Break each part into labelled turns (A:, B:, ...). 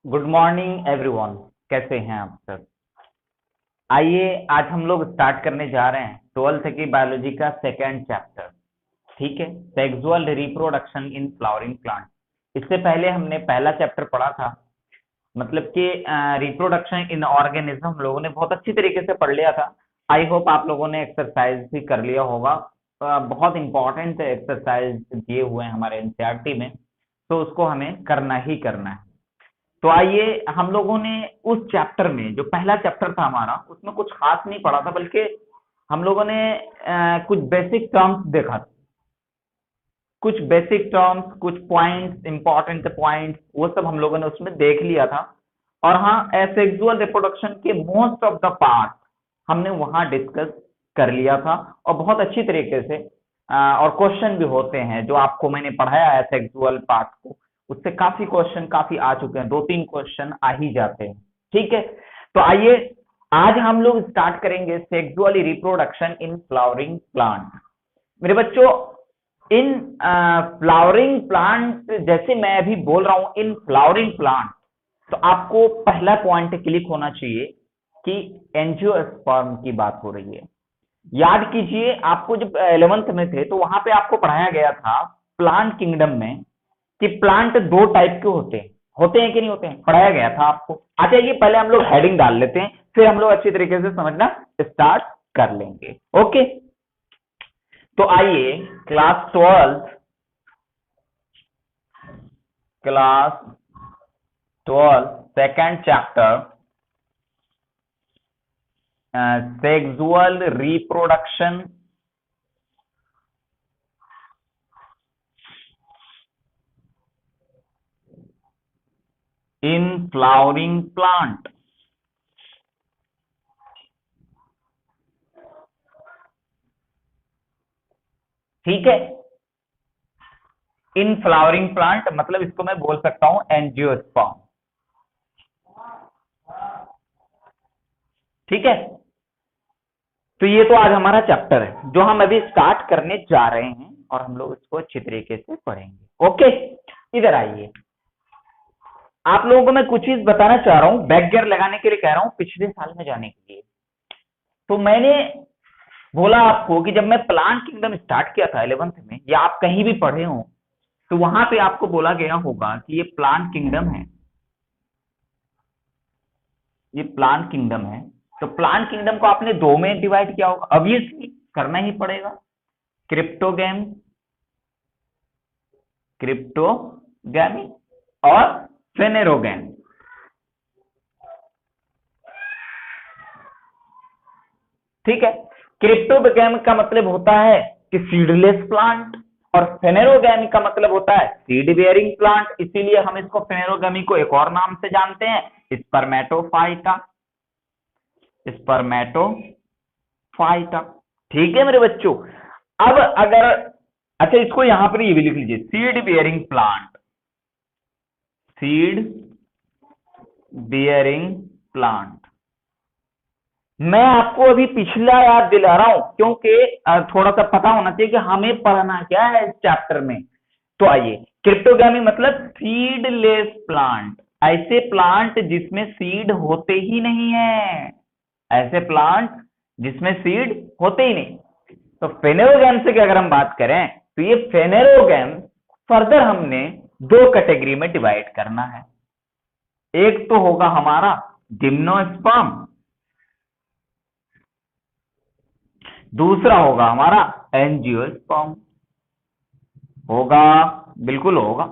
A: Good morning everyone. कैसे हैं आप सब? आइए आज हम लोग स्टार्ट करने जा रहे हैं 12th की बायोलॉजी का सेकेंड चैप्टर। ठीक है, sexual reproduction in flowering plant. इससे पहले हमने पहला चैप्टर पढ़ा था, मतलब कि रिप्रोडक्शन इन ऑर्गेनिज्म हम लोगों ने बहुत अच्छी तरीके से पढ़ लिया था। आई होप आप लोगों ने एक्सरसाइज भी कर लिया होगा। बहुत इंपॉर्टेंट एक्सरसाइज दिए हुए हैं हमारे एनसीईआरटी में, तो उसको हमें करना ही करना है। तो आइए हम लोगों ने उस चैप्टर में, जो पहला चैप्टर था हमारा, उसमें कुछ खास नहीं पढ़ा था, बल्कि हम लोगों ने कुछ बेसिक टर्म्स देखा था। कुछ बेसिक टर्म्स, कुछ पॉइंट्स, इंपॉर्टेंट पॉइंट्स, वो सब हम लोगों ने उसमें देख लिया था। और हाँ, सेक्सुअल रिप्रोडक्शन के मोस्ट ऑफ द पार्ट हमने वहां डिस्कस कर लिया था, और बहुत अच्छी तरीके से। और क्वेश्चन भी होते हैं जो आपको मैंने पढ़ाया है सेक्सुअल पार्ट को, उससे काफी क्वेश्चन काफी आ चुके हैं, 2-3 क्वेश्चन आ ही जाते हैं। ठीक है, तो आइए आज हम लोग स्टार्ट करेंगे sexually reproduction in flowering plant. मेरे बच्चों, इन फ्लावरिंग प्लांट, जैसे मैं अभी बोल रहा हूं इन फ्लावरिंग प्लांट, तो आपको पहला पॉइंट क्लिक होना चाहिए कि एंजियोस्पर्म की बात हो रही है। याद कीजिए, आपको जब 11th में थे तो वहां पे आपको पढ़ाया गया था प्लांट किंगडम में कि प्लांट दो टाइप के होते हैं कि नहीं होते हैं, पढ़ाया गया था आपको। अच्छा, ये पहले हम लोग हेडिंग डाल लेते हैं, फिर हम लोग अच्छी तरीके से समझना स्टार्ट कर लेंगे। ओके, तो आइए class 12 second chapter, sexual reproduction in flowering plant. ठीक है, इन फ्लावरिंग प्लांट मतलब इसको मैं बोल सकता हूं एंजियोस्पर्म। ठीक है, तो ये तो आज हमारा चैप्टर है जो हम अभी स्टार्ट करने जा रहे हैं, और हम लोग इसको अच्छी तरीके से पढ़ेंगे। ओके, इधर आइए। आप लोगों को मैं कुछ चीज बताना चाह रहा हूं, बैक गियर लगाने के लिए कह रहा हूं, पिछले साल में जाने के लिए। तो मैंने बोला आपको कि जब मैं प्लांट किंगडम स्टार्ट किया था 11th में, या आप कहीं भी पढ़े हो, तो वहां पे आपको बोला गया होगा कि ये प्लांट किंगडम है, ये प्लांट किंगडम है। तो प्लांट किंगडम को आपने दो में डिवाइड किया होगा, ऑब्वियसली करना ही पड़ेगा। क्रिप्टोगैम, क्रिप्टोगैमी और फेनेरोगैम। ठीक है, क्रिप्टोगैम का मतलब होता है कि सीडलेस प्लांट, और फेनेरोगैमी का मतलब होता है सीड बेयरिंग प्लांट। इसीलिए हम इसको फेनेरोगैमी को एक और नाम से जानते हैं, स्पर्मेटोफाइटा। स्पर्मेटोफाइटा। ठीक है मेरे बच्चों। अब अगर, अच्छा, इसको यहां पर ये भी लिख लीजिए, seed bearing plant, seed bearing plant. मैं आपको अभी पिछला याद दिला रहा हूं, क्योंकि थोड़ा सा पता होना चाहिए कि हमें पढ़ना क्या है इस चैप्टर में। तो आइए, क्रिप्टोगैमी मतलब सीडलेस प्लांट, ऐसे प्लांट जिसमें सीड होते ही नहीं है, ऐसे प्लांट जिसमें सीड होते ही नहीं। तो फेनेरोगैम से अगर हम बात करें, तो ये फेनेरोगैम फर्दर हमने दो कैटेगरी में डिवाइड करना है। एक तो होगा हमारा जिम्नोस्पर्म, दूसरा होगा हमारा एंजियोस्पर्म। होगा, बिल्कुल होगा।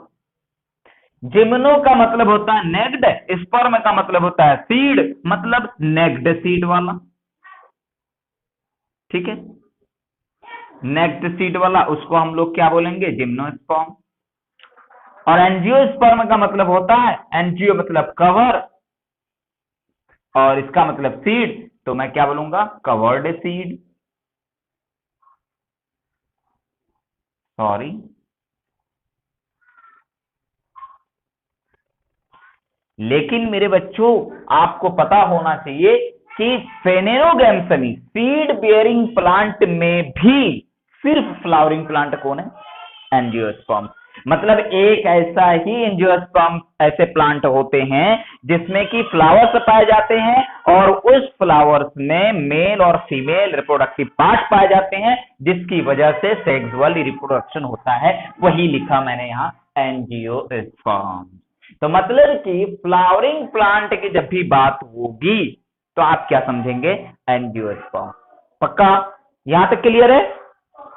A: जिम्नो का मतलब होता है नेक्ड, स्पर्म का मतलब होता है सीड, मतलब नेक्ड सीड वाला। ठीक है, नेक्ड सीड वाला, उसको हम लोग क्या बोलेंगे, जिम्नोस्पर्म। और एंजियोस्पर्म का मतलब होता है, एंजियो मतलब कवर, और इसका मतलब सीड, तो मैं क्या बोलूंगा, कवर्ड सीड। सॉरी, लेकिन मेरे बच्चों आपको पता होना चाहिए कि फेनेरोगैम्सनी सीड बियरिंग प्लांट में भी सिर्फ फ्लावरिंग प्लांट कौन है, एंजियोस्पर्म। मतलब एक ऐसा ही एंजियोस्पर्म ऐसे प्लांट होते हैं जिसमें कि फ्लावर्स पाए जाते हैं और उस फ्लावर्स में मेल और फीमेल रिप्रोडक्टिव पार्ट पाए जाते हैं, जिसकी वजह से सेक्सुअल रिप्रोडक्शन होता है। वही लिखा मैंने यहाँ, एंजियोस्पर्म। तो मतलब कि फ्लावरिंग प्लांट की जब भी बात होगी तो आप क्या समझेंगे, एंजियोस्पर्म। पक्का यहां तक क्लियर है?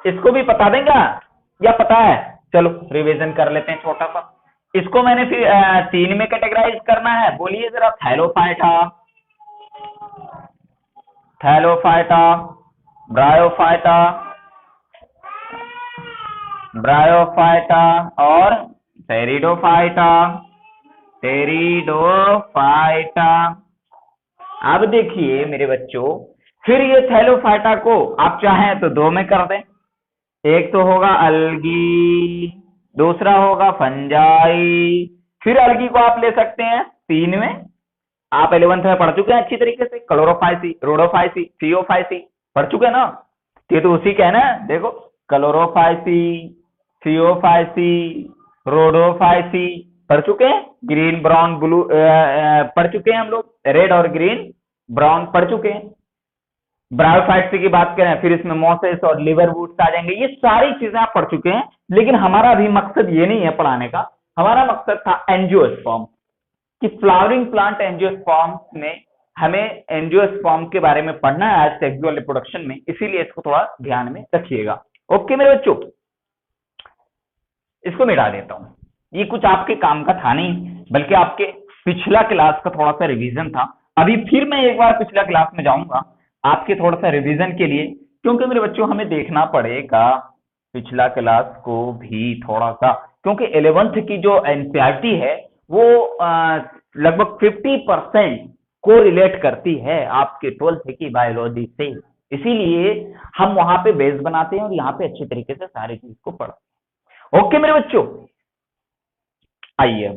A: इसको भी बता देंगे या पता है? चलो रिवीजन कर लेते हैं छोटा सा। इसको मैंने फिर 3 में कैटेगराइज करना है। बोलिए जरा, थैलोफाइटा, थैलोफाइटा, ब्रायोफाइटा, ब्रायोफाइटा और टेरिडोफाइटा, टेरिडोफाइटा। अब देखिए मेरे बच्चों, फिर ये थैलोफाइटा को आप चाहें तो 2 में कर दें। एक तो होगा अलगी, दूसरा होगा फंजाई। फिर अलगी को आप ले सकते हैं 3 में। आप 11th में पढ़ चुके हैं अच्छी तरीके से, क्लोरोफाइसी, रोडोफाइसी, थियोफाइसी पढ़ चुके हैं ना? ये तो उसी का है ना। देखो, क्लोरोफाइसी, थियोफाइसी, रोडोफाइसी पढ़ चुके हैं। ग्रीन ब्राउन ब्लू पढ़ चुके हैं हम लोग, रेड और ग्रीन ब्राउन पढ़ चुके हैं। ब्रायोफाइट्स की बात करें, फिर इसमें मोसेस और लिवर वुड्स आ जाएंगे। ये सारी चीजें आप पढ़ चुके हैं, लेकिन हमारा अभी मकसद ये नहीं है पढ़ाने का। हमारा मकसद था एंजियोस्पर्म, कि फ्लावरिंग प्लांट एंजियोस्पर्म में हमें एंजियोस्पर्म के बारे में पढ़ना है आज सेक्सुअल रिप्रोडक्शन में, इसीलिए इसको थोड़ा ध्यान में रखिएगा। ओके मेरे बच्चों, इसको मिटा देता हूं। ये कुछ आपके काम का था नहीं, बल्कि आपके पिछला क्लास का थोड़ा सा रिवीजन था। अभी फिर मैं एक बार पिछला क्लास में जाऊंगा आपके थोड़ा सा रिवीजन के लिए, क्योंकि मेरे बच्चों हमें देखना पड़ेगा पिछला क्लास को भी थोड़ा सा, क्योंकि 11th की जो एनसीईआरटी है वो लगभग 50% को रिलेट करती है आपके 12th की बायोलॉजी से। इसीलिए हम वहां पे बेस बनाते हैं और यहाँ पे अच्छी तरीके से सारी चीज को पढ़ते हैं। ओके मेरे बच्चों, आइए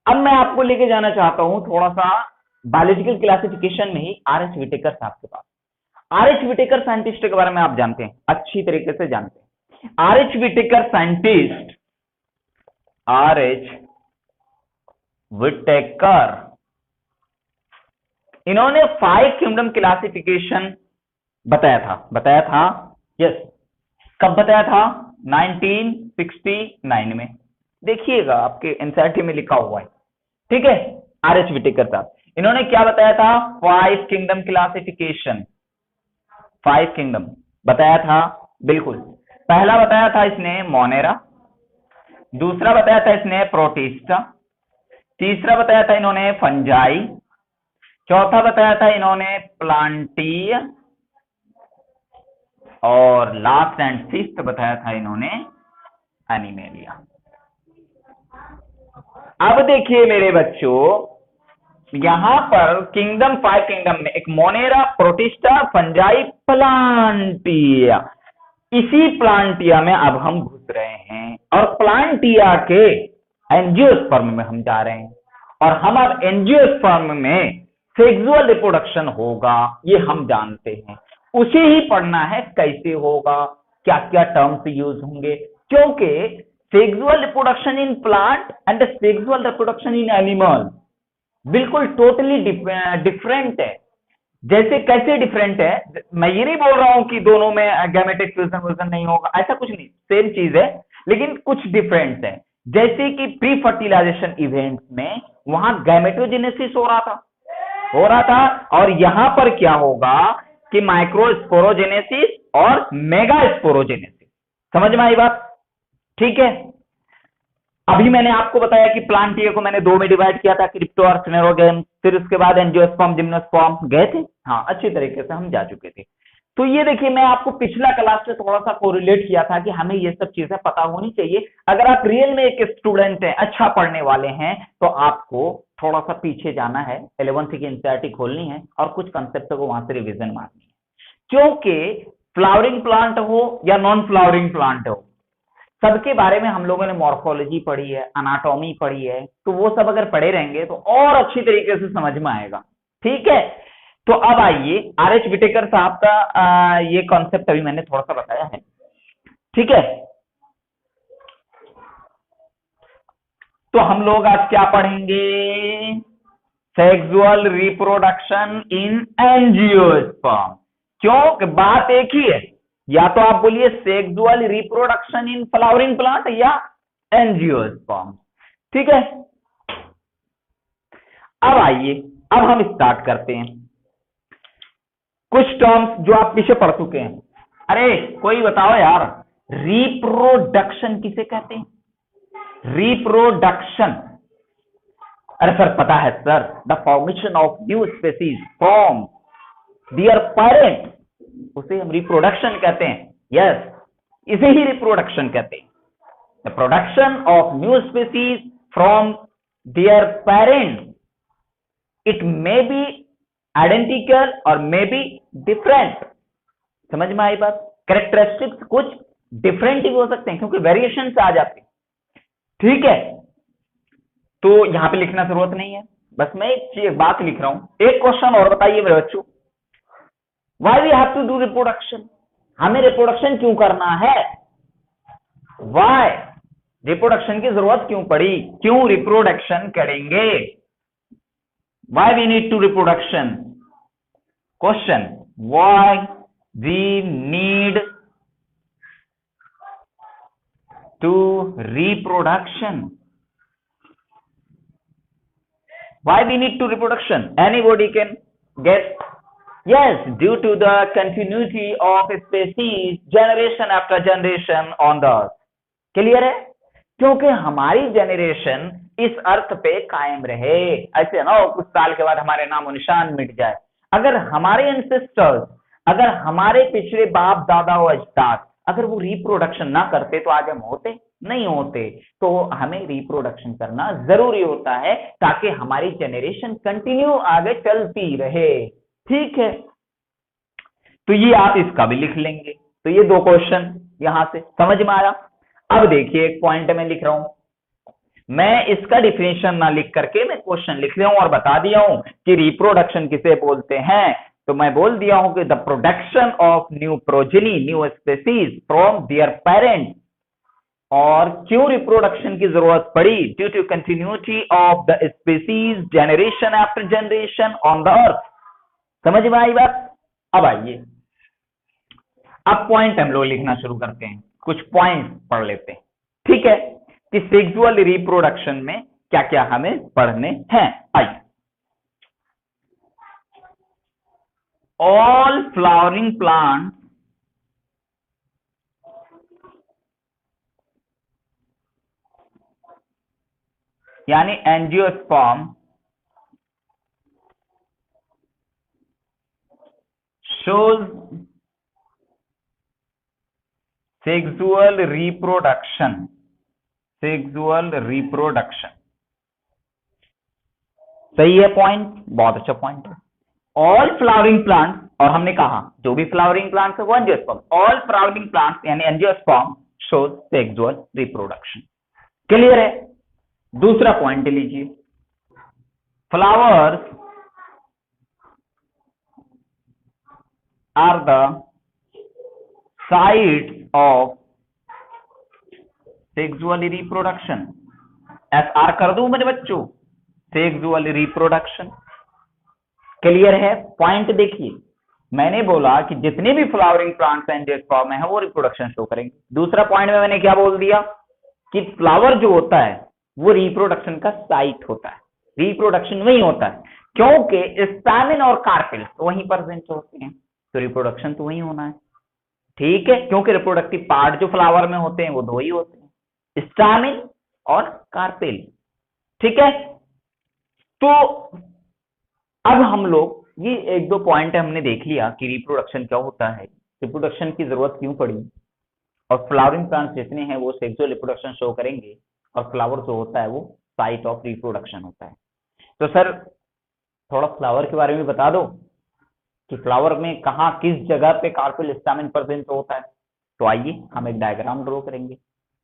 A: अब मैं आपको लेके जाना चाहता हूं थोड़ा सा बायोलॉजिकल क्लासिफिकेशन में ही आर.एच. व्हिटेकर साहब के पास। आर.एच. व्हिटेकर साइंटिस्ट के बारे में आप जानते हैं, अच्छी तरीके से जानते हैं। R H. Whittaker scientist, R H. Whittaker, इन्होंने 5 किंगडम क्लासिफिकेशन बताया था। यस, कब बताया था? 1969 में। देखिएगा आपके एनसीईआरटी में लिखा हुआ है, ठीक है। आर.एच. व्हिटेकर साहब, इन्होंने क्या बताया था? 5 किंगडम क्लासिफिकेशन, 5 किंगडम बताया था। बिल्कुल, पहला बताया था इसने मोनेरा, दूसरा बताया था इसने प्रोटिस्टा, तीसरा बताया था इन्होंने फंजाई, चौथा बताया था इन्होंने प्लांटिया, और लास्ट एंड फिफ्थ बताया था इन्होंने एनिमेलिया। अब देखिए मेरे बच्चों, यहां पर किंगडम, 5 किंगडम में एक मोनेरा, प्रोटिस्टा, फंजाई, प्लांटिया। इसी प्लांटिया में अब हम घुस रहे हैं और प्लांटिया के एंजियोस्पर्म में हम जा रहे हैं, और हम अब एंजियोस्पर्म में सेक्सुअल रिप्रोडक्शन होगा, ये हम जानते हैं। उसे ही पढ़ना है, कैसे होगा, क्या क्या टर्म्स यूज होंगे, क्योंकि sexual reproduction in plant and sexual reproduction in animal बिल्कुल टोटली डिफरेंट है। जैसे कैसे डिफरेंट है, मैं ये नहीं बोल रहा हूं कि दोनों में गैमेटिक फ्यूजन नहीं होगा, ऐसा कुछ नहीं, सेम चीज है, लेकिन कुछ डिफरेंस है। जैसे कि प्री फर्टिलाइजेशन इवेंट में वहां गैमेटोजेनेसिस हो रहा था, और यहां पर क्या होगा कि माइक्रोस्पोरोजेनेसिस और मेगास्पोरोजेनेसिस। समझ में आई बात? ठीक है। अभी मैंने आपको बताया कि प्लांटिया को मैंने 2 में डिवाइड किया था, क्रिप्टो और स्क्लेरोगेम, फिर उसके बाद एंजियोस्पर्म, जिम्नोस्पर्म गए थे। हाँ, अच्छी तरीके से हम जा चुके थे। तो ये देखिए, मैं आपको पिछला क्लास से थोड़ा सा कोरिलेट किया था कि हमें ये सब चीजें पता होनी चाहिए। अगर आप रियल में एक स्टूडेंट हैं, अच्छा पढ़ने वाले हैं, तो आपको थोड़ा सा पीछे जाना है, 11th की एनसीईआरटी खोलनी है और कुछ कंसेप्ट को वहां से रिविजन मारनी है। क्योंकि फ्लावरिंग प्लांट हो या नॉन फ्लावरिंग प्लांट हो, सबके बारे में हम लोगों ने मॉर्फोलॉजी पढ़ी है, अनाटॉमी पढ़ी है, तो वो सब अगर पढ़े रहेंगे तो और अच्छी तरीके से समझ में आएगा। ठीक है, तो अब आइए, आर.एच. व्हिटेकर साहब का ये कॉन्सेप्ट अभी मैंने थोड़ा सा बताया है, ठीक है। तो हम लोग आज क्या पढ़ेंगे? Sexual reproduction in angiosperm. क्यों? कि बात एक ही है, या तो आप बोलिए sexual reproduction in flowering plant या एंजियोस्पर्म। ठीक है, अब आइए, अब हम स्टार्ट करते हैं। कुछ टर्म्स जो आप पीछे पढ़ चुके हैं। अरे कोई बताओ यार, रिप्रोडक्शन किसे कहते हैं? रिप्रोडक्शन, अरे सर पता है sir, the formation of new species from their parent, उसे हम रिप्रोडक्शन कहते हैं। यस, इसे ही रिप्रोडक्शन कहते हैं। The production of new species from their parent, it may be identical और मे बी डिफरेंट। समझ में आई बात? कैरेक्टरिस्टिक्स कुछ डिफरेंट ही हो सकते हैं क्योंकि वेरिएशन से आ जाते हैं। ठीक है, तो यहां पे लिखना जरूरत नहीं है, बस मैं एक बात लिख रहा हूं। एक क्वेश्चन और बताइए मेरे बच्चों, why we have to do reproduction? हमें रिप्रोडक्शन क्यों करना है? वाई रिप्रोडक्शन की जरूरत क्यों पड़ी? क्यों रिप्रोडक्शन करेंगे? Why we need to reproduction? Question, why we need to reproduction? Why we need to reproduction? Anybody can guess? Yes, due to the continuity of species generation after generation on the earth. Clear है? क्योंकि हमारी generation इस अर्थ पे कायम रहे। ऐसे ना हो कुछ साल के बाद हमारे नामो निशान मिट जाए। अगर हमारे एंसेस्टर्स, अगर हमारे पिछले बाप दादा और अजदाद अगर वो रिप्रोडक्शन ना करते तो आज हम होते नहीं होते। तो हमें रिप्रोडक्शन करना जरूरी होता है ताकि हमारी जनरेशन कंटिन्यू आगे चलती रहे। ठीक है, तो ये आप इसका भी लिख लेंगे। तो ये दो क्वेश्चन यहां से समझ में आया। अब देखिए, एक पॉइंट में लिख रहा हूं, मैं इसका डिफिनेशन ना लिख करके मैं क्वेश्चन लिख रहा हूं और बता दिया हूं कि रिप्रोडक्शन किसे बोलते हैं। तो मैं बोल दिया हूं कि the production of new progeny, new species from their parent. और क्यों रिप्रोडक्शन की जरूरत पड़ी? Due to continuity of the species generation after generation on the earth. समझ में आई बात? अब आइए, अब पॉइंट हम लोग लिखना शुरू करते हैं, कुछ पॉइंट पढ़ लेते हैं। ठीक है, कि सेक्सुअल रिप्रोडक्शन में क्या क्या हमें पढ़ने हैं। आइए, ऑल फ्लावरिंग प्लांट यानी angiosperm shows sexual reproduction, sexual reproduction। सही है पॉइंट, बहुत अच्छा पॉइंट है। ऑल फ्लावरिंग प्लांट्स, और हमने कहा जो भी फ्लावरिंग प्लांट्स है वो एंजियोस्पर्म। ऑल फ्लावरिंग प्लांट्स यानी angiosperm shows sexual reproduction. Clear है? दूसरा पॉइंट लीजिए, flowers are the sites of sexual reproduction. SR कर दूं मेरे बच्चों? Sexual reproduction. क्लियर है? पॉइंट देखिए, मैंने बोला कि जितने भी फ्लावरिंग प्लांट्स एंजियोस्पर्म में है वो रिप्रोडक्शन शो करेंगे। दूसरा पॉइंट में मैंने क्या बोल दिया कि फ्लावर जो होता है वो रिप्रोडक्शन का साइट होता है, रिप्रोडक्शन वही होता है क्योंकि स्टैमेन और कार्पेल वहीं प्रेजेंट होते हैं, तो रिप्रोडक्शन तो वही होना है। ठीक है, क्योंकि रिप्रोडक्टिव पार्ट जो फ्लावर में होते हैं वो दो ही होते हैं, स्टैमेन और कार्पेल। ठीक है, तो अब हम लोग ये एक दो पॉइंट हमने देख लिया कि रिप्रोडक्शन क्या होता है, रिप्रोडक्शन की जरूरत क्यों पड़ी, और फ्लावरिंग प्लांट्स जितने हैं वो सेक्सुअल रिप्रोडक्शन शो करेंगे, और फ्लावर जो होता है वो साइट ऑफ रिप्रोडक्शन होता है। तो सर थोड़ा फ्लावर के बारे में बता दो कि फ्लावर में कहाँ किस जगह पे कार्पेल स्टैमेन प्रेजेंट होता है। तो आइए हम एक डायग्राम ड्रॉ करेंगे।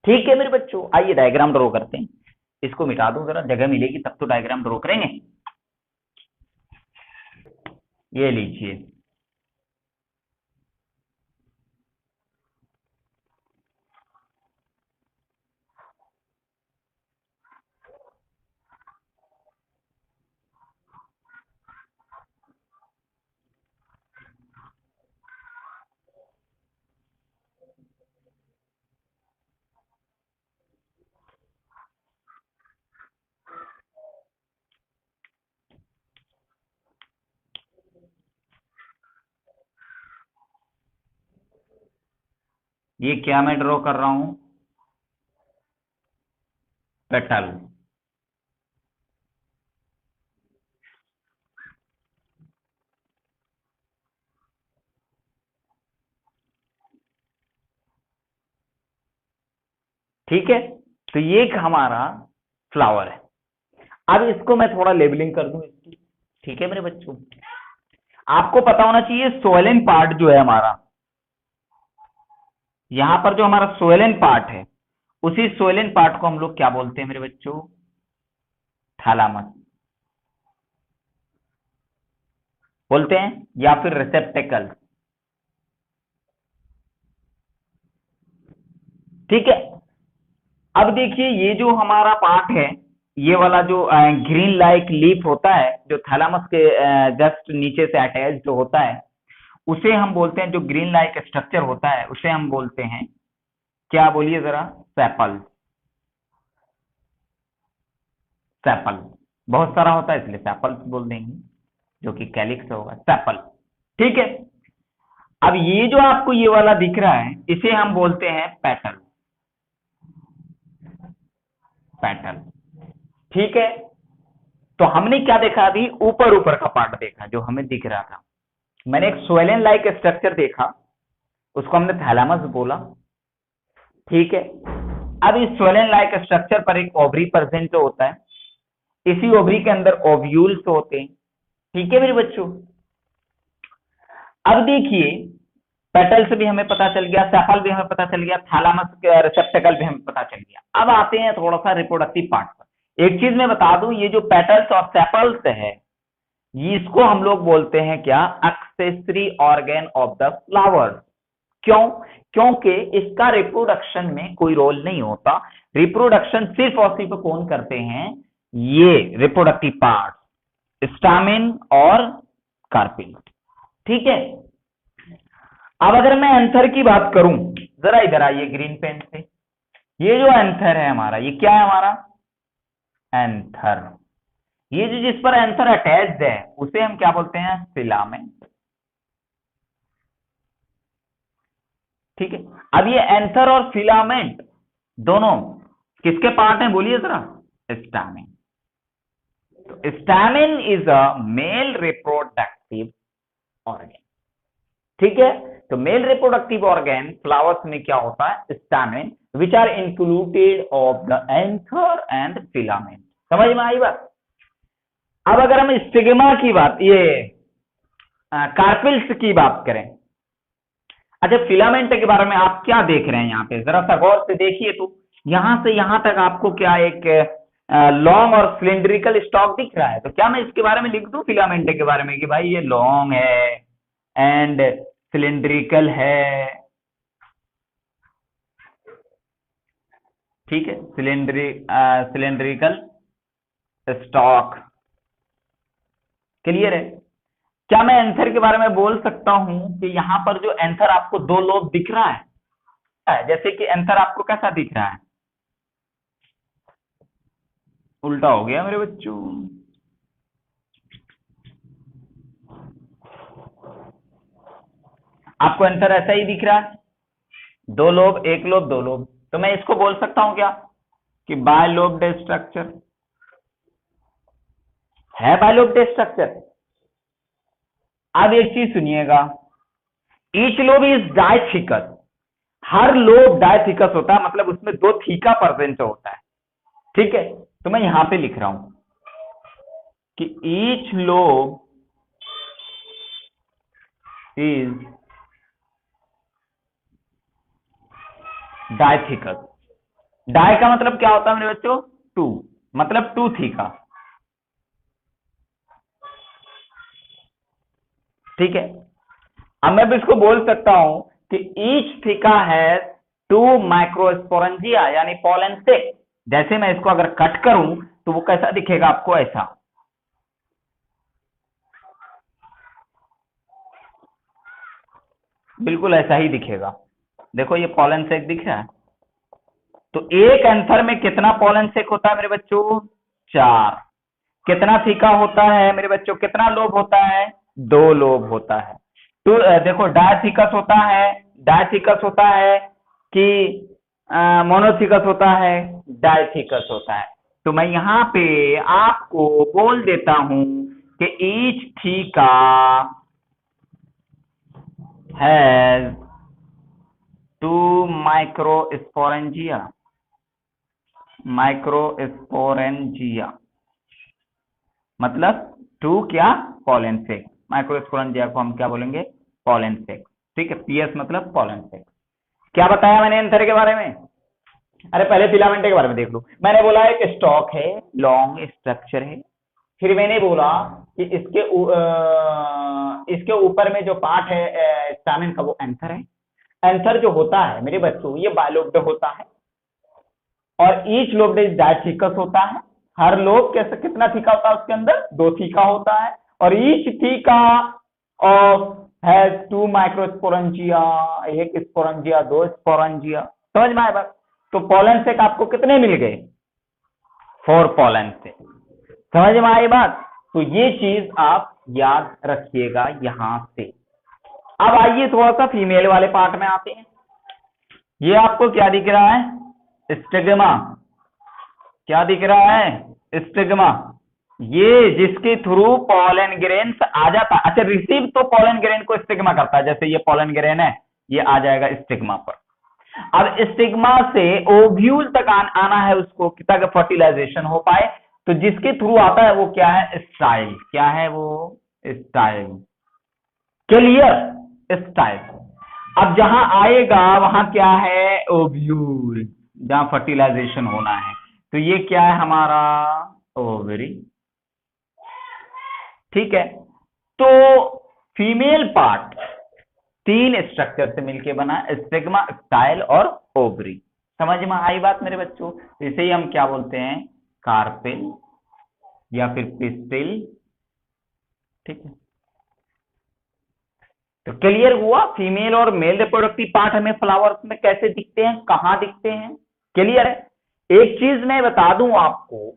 A: ठीक है मेरे बच्चों, आइए डायग्राम ड्रॉ करते हैं। इसको मिटा दो जरा, जगह मिलेगी तब तो डायग्राम ड्रॉ करेंगे। ये लीजिए, ये क्या मैं ड्रॉ कर रहा हूं, पेटल। ठीक है, तो ये एक हमारा फ्लावर है। अब इसको मैं थोड़ा लेबलिंग कर दूं इसकी। ठीक है मेरे बच्चों, आपको पता होना चाहिए सोइलन पार्ट जो है हमारा, यहां पर जो हमारा सोइलन पार्ट है, उसी सोइलन पार्ट को हम लोग क्या बोलते हैं मेरे बच्चों, थैलामस बोलते हैं, या फिर रिसेप्टेकल। ठीक है, अब देखिए ये जो हमारा पार्ट है, ये वाला जो ग्रीन लाइक लीफ होता है, जो थैलामस के जस्ट नीचे से अटैच जो होता है, उसे हम बोलते हैं, जो ग्रीन लाइक स्ट्रक्चर होता है उसे हम बोलते हैं क्या, बोलिए जरा, सेपल। सेपल बहुत सारा होता है इसलिए सेपल बोल देंगे, जो कि कैलिक्स होगा, सेपल। ठीक है, अब ये जो आपको ये वाला दिख रहा है, इसे हम बोलते हैं पेटल। पेटल, ठीक है। तो हमने क्या देखा, अभी ऊपर ऊपर का पार्ट देखा जो हमें दिख रहा था, मैंने एक सोइलन लाइक स्ट्रक्चर देखा, उसको हमने थैलामस बोला। ठीक है, अब इस सोइलन लाइक स्ट्रक्चर पर एक ओवरी प्रेजेंट होता है, इसी ओवरी के अंदर ओव्यूल्स होते हैं। ठीक है मेरे बच्चों, अब देखिए पेटल से भी हमें पता चल गया, सेपल भी हमें पता चल गया, थैलामस रिसेप्टेकल भी हमें पता चल गया। अब आते हैं थोड़ा सा रिप्रोडक्टिव पार्ट पर। एक चीज मैं बता दूं, ये जो पेटल्स और सेपल्स है, इसको हम लोग बोलते हैं क्या, accessory organ of the flower. क्यों, क्योंकि इसका रिप्रोडक्शन में कोई रोल नहीं होता। रिप्रोडक्शन सिर्फ और सिर्फ कौन करते हैं, ये रिप्रोडक्टिव पार्ट, स्टामिन और कार्पिल। ठीक है, अब अगर मैं एंथर की बात करूं, जरा इधर आइए ग्रीन पेन से, ये जो एंथर है हमारा, ये क्या है हमारा, एंथर। ये जो जिस पर एंथर अटैच्ड है उसे हम क्या बोलते हैं, फिलामेंट। ठीक है, अब ये एंथर और फिलामेंट दोनों किसके पार्ट हैं, बोलिए जरा, स्टैमिन। तो stamen is a male reproductive organ. ठीक है, तो मेल रिप्रोडक्टिव ऑर्गन फ्लावर्स में क्या होता है, stamen, which are included of the anther and filament. समझ में आई बात। अब अगर हम स्टिग्मा की बात, ये कार्पिल्स की बात करें, अच्छा फिलामेंट के बारे में आप क्या देख रहे हैं यहाँ पे, जरा सा गौर से देखिए, तो यहां से यहां तक आपको क्या एक लॉन्ग और सिलिंड्रिकल स्टॉक दिख रहा है। तो क्या मैं इसके बारे में लिख दूं फिलामेंट के बारे में कि भाई ये लॉन्ग है एंड सिलिंड्रिकल है। ठीक है, सिलिंड्रिकल स्टॉक, क्लियर है। क्या मैं एंथर के बारे में बोल सकता हूं कि यहां पर जो एंथर आपको दो लोब दिख रहा है, जैसे कि एंथर आपको कैसा दिख रहा है, उल्टा हो गया मेरे बच्चों, आपको एंथर ऐसा ही दिख रहा है, दो लोब, एक लोब, दो लोब। तो मैं इसको बोल सकता हूं क्या, कि बायलोब्ड स्ट्रक्चर है, बायलोब्ड स्ट्रक्चर। अब एक चीज सुनिएगा, each lobe is dithecous, her lobe dithecous होता है, मतलब उसमें दो थीका प्रेजेंट होता है। ठीक है, तो मैं यहां पे लिख रहा हूं कि each lobe is dithecous. Di का मतलब क्या होता है मेरे बच्चों, टू, मतलब टू थीका। ठीक है, अब मैं भी इसको बोल सकता हूं कि ईच थीका है टू माइक्रोस्पोरेंजिया, यानी पॉलन से। जैसे मैं इसको अगर कट करूं तो वो कैसा दिखेगा आपको, ऐसा, बिल्कुल ऐसा ही दिखेगा। देखो ये पॉलन सेक दिख रहा है। तो एक एंथर में कितना पॉलन सेक होता है मेरे बच्चों, चार। कितना थीका होता है मेरे बच्चों, कितना लोब होता है, दो लोब होता है। तो देखो डायथिकस होता है, डायथिकस होता है कि मोनोथिकस होता है, डायथिकस होता है। तो मैं यहाँ पे आपको बोल देता हूं कि each theca has 2 microsporangia. Microsporangia मतलब 2 क्या, पोलन सेक। माइक्रोस्पोरेंजिया को हम क्या बोलेंगे, पोलन सेक। ठीक है, पीएस मतलब पोलन सेक। क्या बताया मैंने एंथर के बारे में? अरे पहले फिलामेंट के बारे में देख लो। मैंने बोला एक स्टॉक है, लॉन्ग स्ट्रक्चर है। फिर मैंने बोला कि इसके ऊपर में जो पार्ट है स्टामेन का, वो एंथर है। एंथर जो होता है मेरे बच्चों, ये बायलोब्ड होता है और ईच लोब्ड डायथिकस होता है। हर लोब कैसे कितना थीका होता है, उसके अंदर 2 थीका होता है। और each theca of has 2 microsporangia, एक स्पोरेंजिया, 2 स्पोरेंजिया। समझ में आया बात? तो पोलन सेक आपको कितने मिल गए, 4 पोलन सेक। समझ में आई बात? तो ये चीज आप याद रखिएगा यहां से। अब आइए थोड़ा सा फीमेल वाले पार्ट में आते हैं। ये आपको क्या दिख रहा है, स्टिग्मा। क्या दिख रहा है, स्टिग्मा। ये जिसके थ्रू पोलन ग्रेन आ जाता है। अच्छा, रिसीव तो पोलन ग्रेन को स्टिग्मा करता है। जैसे ये पोलन ग्रेन है, ये आ जाएगा स्टिग्मा पर। अब स्टिग्मा से ओव्यूल तक आना है उसको, ताकि फर्टिलाइजेशन हो पाए। तो जिसके थ्रू आता है वो क्या है, स्टाइल। क्या है वो, स्टाइल। Clear, style. अब जहां आएगा वहां क्या है, ओव्यूल, जहां फर्टिलाइजेशन होना है। तो ये क्या है हमारा, ओवरी। ठीक है, तो फीमेल पार्ट 3 स्ट्रक्चर से मिलके बना, स्टिग्मा, स्टाइल और ओवरी। समझ में आई बात मेरे बच्चों? इसे ही हम क्या बोलते हैं, कार्पेल या फिर पिस्टिल। ठीक है, तो क्लियर हुआ फीमेल और मेल रिप्रोडक्टिव पार्ट हमें फ्लावर्स में कैसे दिखते हैं, कहां दिखते हैं। क्लियर है। एक चीज मैं बता दूं आपको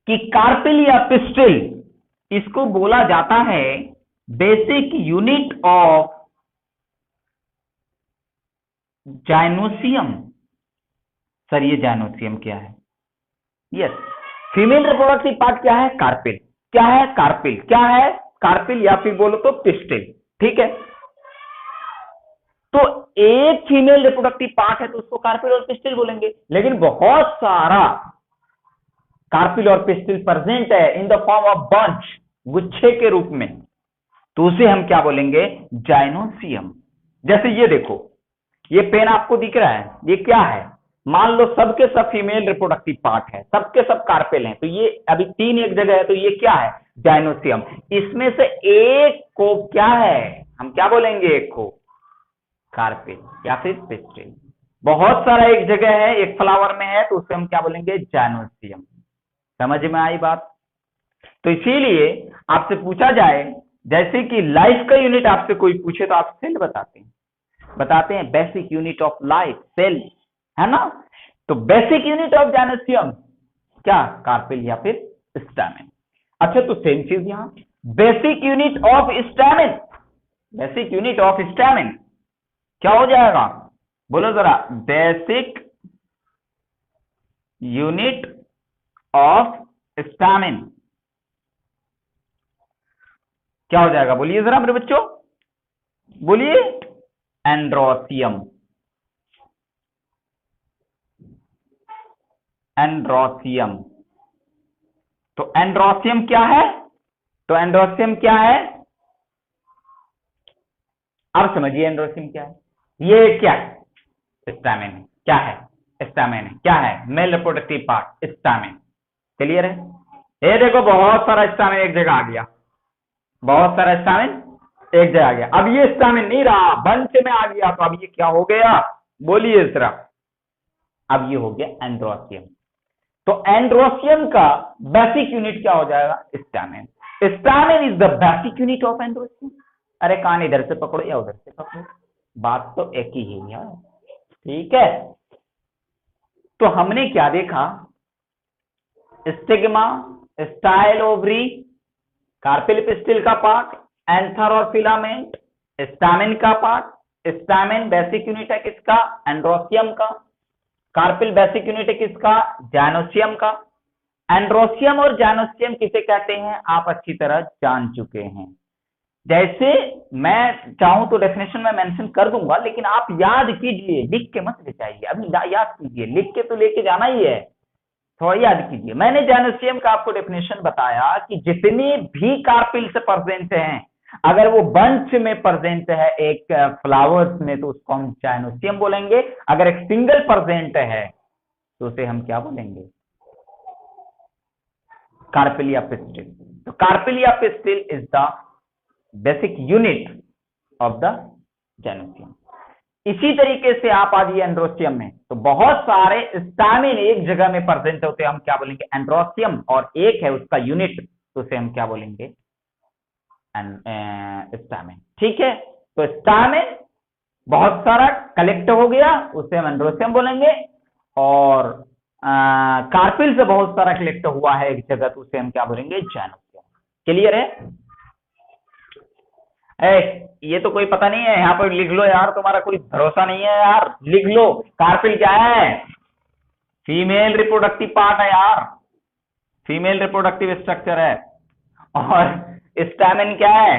A: कि कार्पेल या पिस्टिल, इसको बोला जाता है बेसिक यूनिट ऑफ जाइनोसियम। सर ये जाइनोसियम क्या है? यस, फीमेल रिप्रोडक्टिव पार्ट क्या है, कार्पेल। क्या है, कार्पेल। क्या है, कार्पेल या फिर बोलो तो पिस्टिल। ठीक है, तो एक फीमेल रिप्रोडक्टिव पार्ट है तो उसको कार्पेल और पिस्टिल बोलेंगे। लेकिन बहुत सारा कार्पेल और पिस्टिल प्रेजेंट है in the form of bunch, गुच्छे के रूप में, तो उसे हम क्या बोलेंगे, जाइनोसियम। जैसे ये देखो, ये पेन आपको दिख रहा है, ये क्या है, मान लो सबके सब फीमेल रिप्रोडक्टिव पार्ट है, सबके सब कार्पेल हैं। तो ये अभी 3 एक जगह है, तो ये क्या है, जाइनोसियम। इसमें से एक को क्या है, हम क्या बोलेंगे, एक को कार्पेल या फिर पिस्टिल। बहुत सारा एक जगह है, एक फ्लावर में है, तो उसे हम क्या बोलेंगे, जाइनोसियम। समझ में आई बात? तो इसीलिए आपसे पूछा जाए, जैसे कि लाइफ का यूनिट आपसे कोई पूछे तो आप सेल बताते हैं basic unit of life, cell, है ना। तो बेसिक यूनिट ऑफ जाइनोसियम क्या, कार्पेल या फिर स्टैमेन। अच्छा, तो सेम चीज यहां, basic unit of stamen. Basic unit of stamen क्या हो जाएगा, बोलो जरा, बेसिक यूनिट ऑफ स्टैमेन क्या हो जाएगा, बोलिए जरा मेरे बच्चों, बोलिए, एंड्रोसियम। एंड्रोसियम। तो एंड्रोसियम क्या है, तो एंड्रोसियम क्या है, अब समझिए एंड्रोसियम क्या है। ये क्या है, स्टैमेन। क्या है, स्टैमेन। क्या है, male reproductive part, stamen. Clear है। ये देखो बहुत सारा स्टैमेन एक जगह आ गया, बहुत सारा स्टैमेन एक जगह आ गया। अब ये स्टैमेन नहीं रहा, बंच में आ गया, तो अब ये क्या हो गया, बोलिए जरा, अब ये हो गया एंड्रोसियम। तो एंड्रोसियम का बेसिक यूनिट क्या हो जाएगा, stamen. Stamen is the basic unit of androecium. अरे कान इधर से पकड़ो या उधर से पकड़ो, बात तो एक ही है यार। ठीक है, तो हमने क्या देखा, stigma, style, ovary, carpel pistil का पार्ट, एंथर और फिलामेंट, स्टैमेन का पार्ट, स्टैमेन बेसिक यूनिट है किसका? एंड्रोसियम का। कार्पिल बेसिक यूनिट है किसका? जैनोसियम का। एंड्रोसियम और जैनोसियम किसे कहते हैं आप अच्छी तरह जान चुके हैं। जैसे मैं चाहूं तो डेफिनेशन में मेंशन कर दूंगा, लेकिन आप याद कीजिए, लिख के मत ले जाइए, अभी याद कीजिए, लिख के तो लेके जाना ही है, थोड़ा याद कीजिए। मैंने जैनोसियम का आपको डेफिनेशन बताया कि जितने भी कार्पिल से प्रेजेंट हैं, अगर वो बंच में प्रेजेंट है एक फ्लावर्स में, तो उसको हम जैनोसियम बोलेंगे। अगर एक सिंगल प्रेजेंट है तो उसे हम क्या बोलेंगे? कार्पेलिया पिस्टिल। तो कार्पेलिया pistil is the basic unit of the gynoecium. इसी तरीके से आप आ जाइए एंड्रोसियम में, तो बहुत सारे स्टैमिन एक जगह में प्रेजेंट होते हैं, हम क्या बोलेंगे? एंड्रोसियम। और एक है उसका यूनिट, तो उसे हम क्या बोलेंगे? स्टैमिन। ठीक है, तो स्टैमिन बहुत सारा कलेक्ट हो गया, उसे हम एंड्रोसियम बोलेंगे। और कार्पिल से बहुत सारा कलेक्ट हुआ है एक जगह, तो उसे हम क्या बोलेंगे? जैनोसियम। क्लियर है? ये तो कोई पता नहीं है, यहाँ पर लिख लो यार, तुम्हारा कोई भरोसा नहीं है यार, लिख लो। कार्पिल क्या है? फीमेल रिप्रोडक्टिव पार्ट है यार, फीमेल रिप्रोडक्टिव स्ट्रक्चर है। और स्टैमिन क्या है?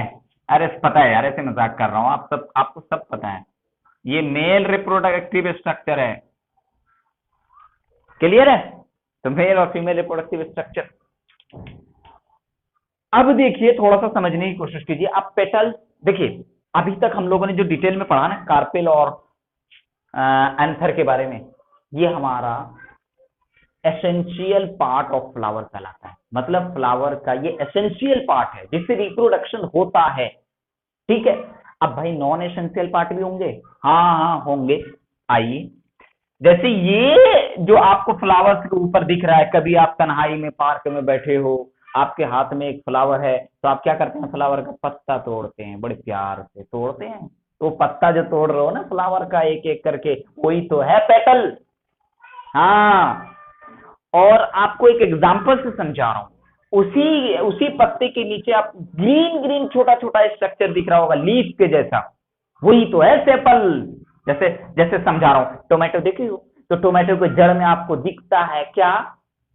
A: अरे पता है यार, ऐसे मजाक कर रहा हूँ, आपको सब पता है, ये मेल रिप्रोडक्टिव स्ट्रक्चर है। क्लियर है? तो मेल और फीमेल रिप्रोडक्टिव स्ट्रक्चर। अब देखिए, थोड़ा सा समझने की कोशिश कीजिए आप। पेटल देखिए, अभी तक हम लोगों ने जो डिटेल में पढ़ा ना कार्पेल और एंथर के बारे में, ये हमारा एसेंशियल पार्ट ऑफ फ्लावर कहलाता है। मतलब फ्लावर का ये एसेंशियल पार्ट है जिससे रिप्रोडक्शन होता है। ठीक है, अब भाई नॉन एसेंशियल पार्ट भी होंगे, हाँ होंगे। आइए, जैसे ये जो आपको फ्लावर्स के ऊपर दिख रहा है, कभी आप तन्हाई में पार्क में बैठे हो, आपके हाथ में एक फ्लावर है, तो आप क्या करते हैं? फ्लावर का पत्ता तोड़ते हैं, बड़े प्यार से तोड़ते हैं। तो पत्ता जो तोड़ रहे हो ना फ्लावर का एक एक करके, वही तो है पेटल। हाँ, और आपको एक एग्जांपल से समझा रहा हूं। उसी उसी पत्ते के नीचे आप ग्रीन ग्रीन छोटा छोटा स्ट्रक्चर दिख रहा होगा लीफ के जैसा, वही तो है सेपल। जैसे जैसे समझा रहा हूं, टोमेटो देखे हो, तो टोमेटो के जड़ में आपको दिखता है क्या?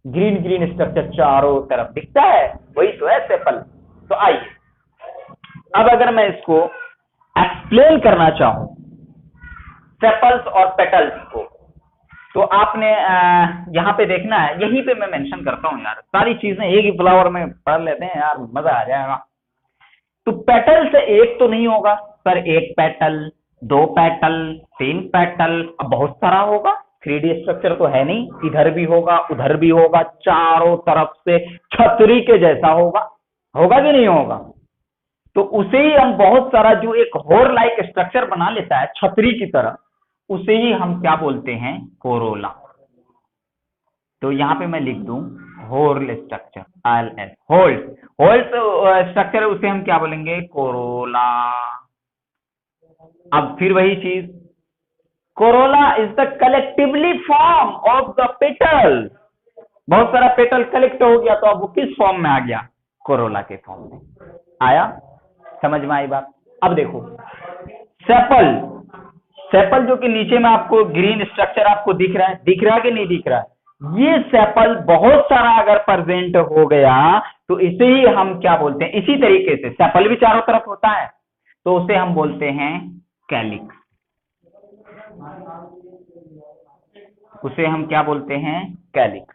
A: ग्रीन ग्रीन स्ट्रक्चर चारों तरफ दिखता है, वही तो है सेपल। तो आइए, अब अगर मैं इसको एक्सप्लेन करना चाहूं सेपल्स और पेटल्स को, तो आपने यहाँ पे देखना है, यहीं पे मैं मेंशन करता हूँ यार, सारी चीजें एक ही फ्लावर में पढ़ लेते हैं यार, मजा आ जाएगा। तो पेटल से एक तो नहीं होगा पर एक पेटल, दो पेटल, तीन पेटल, अब बहुत सारा होगा। 3D स्ट्रक्चर तो है नहीं, इधर भी होगा उधर भी होगा, चारों तरफ से छतरी के जैसा होगा, होगा कि नहीं होगा? तो उसे ही हम बहुत सारा जो एक होर लाइक स्ट्रक्चर बना लेता है छतरी की तरह, उसे ही हम क्या बोलते हैं? कोरोला। तो यहां पे मैं लिख दूं whole structure, L whole whole structure, उसे हम क्या बोलेंगे? कोरोला। अब फिर वही चीज, corolla is the collectively form of the petal. बहुत सारा पेटल कलेक्ट हो गया, तो अब वो किस फॉर्म में आ गया? कोरोला के फॉर्म में आया। समझ में आई बात? अब देखो सेपल, सेपल जो कि नीचे में आपको ग्रीन स्ट्रक्चर आपको दिख रहा है, दिख रहा है कि नहीं दिख रहा है? ये सेपल बहुत सारा अगर प्रेजेंट हो गया, तो इसे ही हम क्या बोलते हैं? इसी तरीके से सेपल भी चारों तरफ होता है, तो उसे हम बोलते हैं कैलिक्स। उसे हम क्या बोलते हैं? कैलिक्स।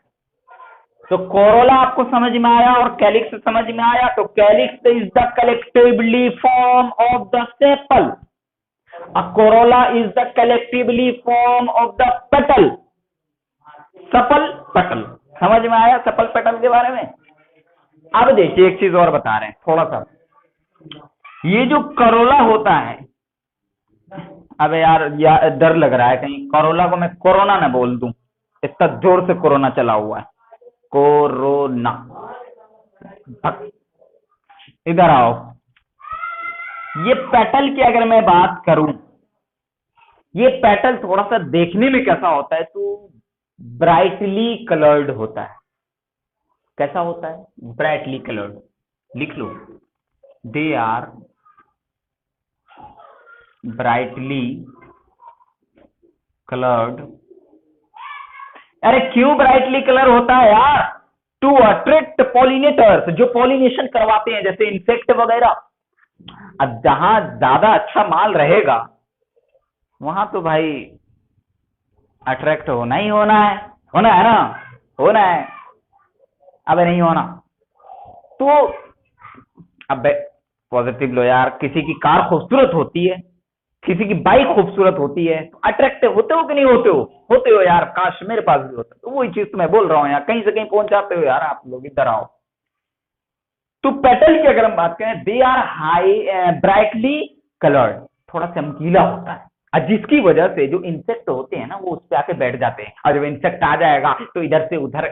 A: तो कोरोला आपको समझ में आया और कैलिक्स समझ में आया। तो calyx is the collectively form of the sepal, a corolla is the collectively form of the petal। सफल पटल, समझ में आया सफल पटल के बारे में? अब देखिए, एक चीज और बता रहे हैं थोड़ा सा, ये जो करोला होता है, अब यार डर लग रहा है कहीं करोला को मैं कोरोना ना बोल दूं, इतना जोर से कोरोना चला हुआ है। कोरोना, इधर आओ। ये पेटल की अगर मैं बात करूं, ये पेटल थोड़ा सा देखने में कैसा होता है? तो ब्राइटली कलर्ड होता है। कैसा होता है? Brightly coloured. लिख लो, दे आर ब्राइटली कलर्ड। अरे क्यों ब्राइटली कलर होता है यार? टू अट्रैक्ट पॉलिनेटर्स, जो पॉलिनेशन करवाते हैं जैसे इंसेक्ट वगैरह। अब जहां ज्यादा अच्छा माल रहेगा वहां तो भाई अट्रैक्ट होना ही होना है ना, होना है। अब नहीं होना तो अब पॉजिटिव लो यार, किसी की कार खूबसूरत होती है, किसी की बाइक खूबसूरत होती है, तो अट्रैक्टिव होते हो कि नहीं होते हो? होते हो यार, काश मेरे पास भी होता। तो वही चीज तो मैं बोल रहा हूँ यार, कहीं से कहीं पहुंच जाते हो यार आप लोग, इधर आओ। तो पेटल की अगर हम बात करें, they are high brightly coloured, थोड़ा चमकीला होता है, और जिसकी वजह से जो इंसेक्ट होते हैं ना वो उस पर आके बैठ जाते हैं, और जब इंसेक्ट आ जाएगा तो इधर से उधर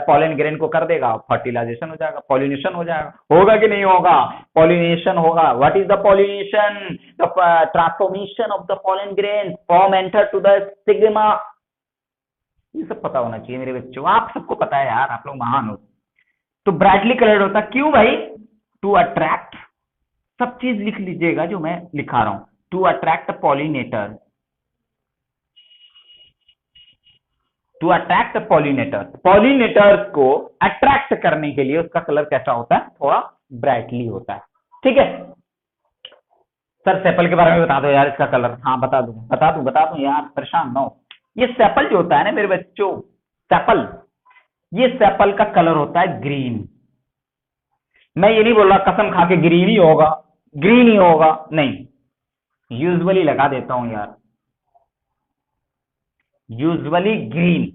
A: पॉलन ग्रेन को कर देगा, फर्टिलाइजेशन हो जाएगा, पॉलिनेशन हो जाएगा। होगा कि नहीं होगा? पॉलिनेशन होगा। What is the pollination? The transformation of the pollen grain from anther to the stigma. ये सब पता होना चाहिए मेरे बच्चों, आप सबको पता है यार, आप लोग महान हो। तो ब्राइटली कलर्ड होता क्यों भाई? टू अट्रैक्ट, सब चीज लिख लीजिएगा जो मैं लिखा रहा हूं। To attract pollinator, to attract pollinators, pollinators को अट्रैक्ट करने के लिए उसका कलर कैसा होता है? थोड़ा ब्राइटली होता है। ठीक है सर, सेपल के बारे में बता दो यार, इसका कलर। हाँ बता दूं यार, परेशान ना हो। ये सेपल जो होता है ना मेरे बच्चों, सेपल, ये सेपल का कलर होता है ग्रीन। मैं ये नहीं बोल रहा कसम खा के ग्रीन ही होगा, ग्रीन ही होगा, नहीं, यूजुअली लगा देता हूं यार, यूजुअली ग्रीन।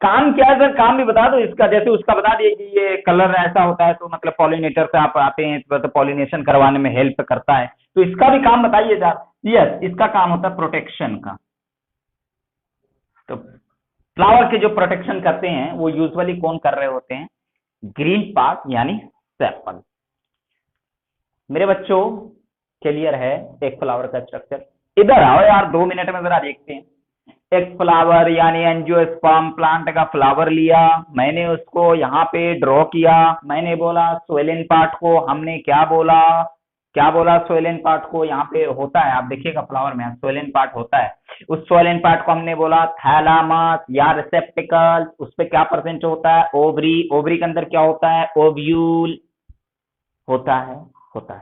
A: काम क्या है सर? काम भी बता दो इसका, जैसे उसका बता दिए कि ये कलर ऐसा होता है, तो मतलब पॉलिनेटर से आप आते हैं तो पॉलिनेशन करवाने में हेल्प करता है, तो इसका भी काम बताइए सर। यस, इसका काम होता है प्रोटेक्शन का। तो फ्लावर के जो प्रोटेक्शन करते हैं वो यूजुअली कौन कर रहे होते हैं? ग्रीन पार्ट यानी सेपल। मेरे बच्चों क्लियर है एक फ्लावर का स्ट्रक्चर? इधर आओ यार, 2 मिनट में जरा देखते हैं। एक फ्लावर यानी एंजियोस्पर्म प्लांट का फ्लावर लिया, मैंने उसको यहाँ पे ड्रॉ किया, मैंने बोला सोइलेन पार्ट को हमने क्या बोला सोइलेन पार्ट को यहाँ पे होता है, आप देखिएगा फ्लावर में सोइलेन पार्ट होता है, उस सोइलेन पार्ट को हमने बोला थैलामस या रिसेप्टिकल। उस पे क्या प्रेजेंट होता है? ओवरी। ओवरी के अंदर क्या होता है? ओव्यूल होता है।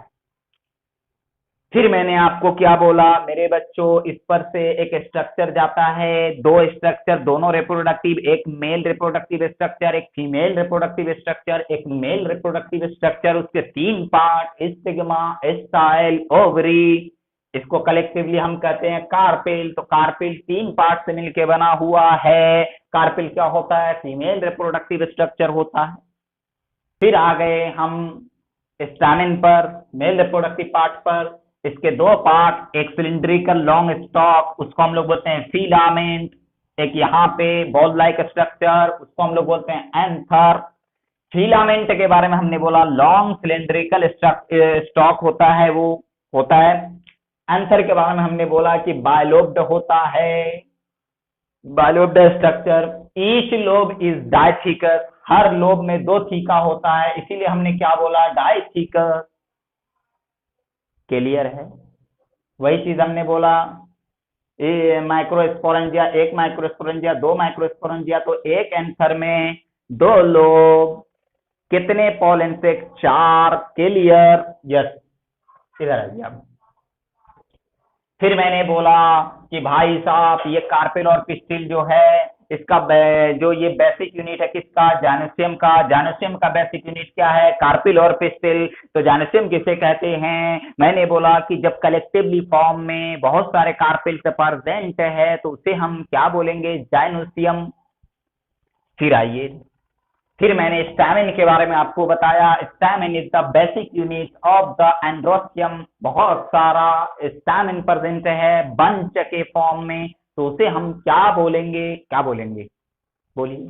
A: फिर मैंने आपको क्या बोला मेरे बच्चों? इस पर से एक स्ट्रक्चर जाता है, दो स्ट्रक्चर, दोनों रिप्रोडक्टिव, एक मेल रिप्रोडक्टिव स्ट्रक्चर, एक फीमेल रिप्रोडक्टिव स्ट्रक्चर, एक मेल रिप्रोडक्टिव स्ट्रक्चर, उसके 3 पार्ट, स्टिग्मा, स्टाइल, ओवरी। इसको कलेक्टिवली हम कहते हैं कार्पेल। तो कार्पेल 3 पार्ट से मिलकर बना हुआ है। कार्पेल क्या होता है? फीमेल रिप्रोडक्टिव स्ट्रक्चर होता है। फिर आ गए हम स्टैमिन पर, मेल रिप्रोडक्टिव पार्ट पर। इसके 2 पार्ट, एक सिलिंड्रिकल लॉन्ग स्टॉक, उसको हम लोग बोलते हैं फिलामेंट, एक यहाँ पे बॉल लाइक स्ट्रक्चर, उसको हम लोग बोलते हैं एंथर। फिलामेंट के बारे में हमने बोला लॉन्ग सिलिंड्रिकल स्टॉक होता है, वो होता है। एंथर के बारे में हमने बोला कि बायलोब्ड होता है, bilobed structure. Each lobe is dithecous, हर लोब में 2 थीका होता है, इसीलिए हमने क्या बोला? डायथीकस। क्लियर है? वही चीज हमने बोला माइक्रोस्पोरेंजिया, 1 माइक्रोस्पोरेंजिया, 2 माइक्रोस्पोरेंजिया, तो एक एंथर में 2 लोब, कितने पॉलन से? 4। क्लियर? यस, इधर आइए आप। फिर मैंने बोला कि भाई साहब ये कार्पेल और पिस्टिल जो है, इसका जो ये बेसिक यूनिट है किसका? जायनोसियम का। जायनोसियम का बेसिक यूनिट क्या है? कार्पेल और पिस्टिल। तो जायनोसियम किसे कहते हैं? मैंने बोला कि जब कलेक्टिवली फॉर्म में बहुत सारे कार्पेल प्रेजेंट है तो उसे हम क्या बोलेंगे? जायनोसियम। फिर आइए, फिर मैंने स्टैमिन के बारे में आपको बताया। Stamen is the basic unit of the androecium. बहुत सारा स्टैमिन प्रेजेंट है बंच के फॉर्म में, तो उसे हम क्या बोलेंगे? बोलिए।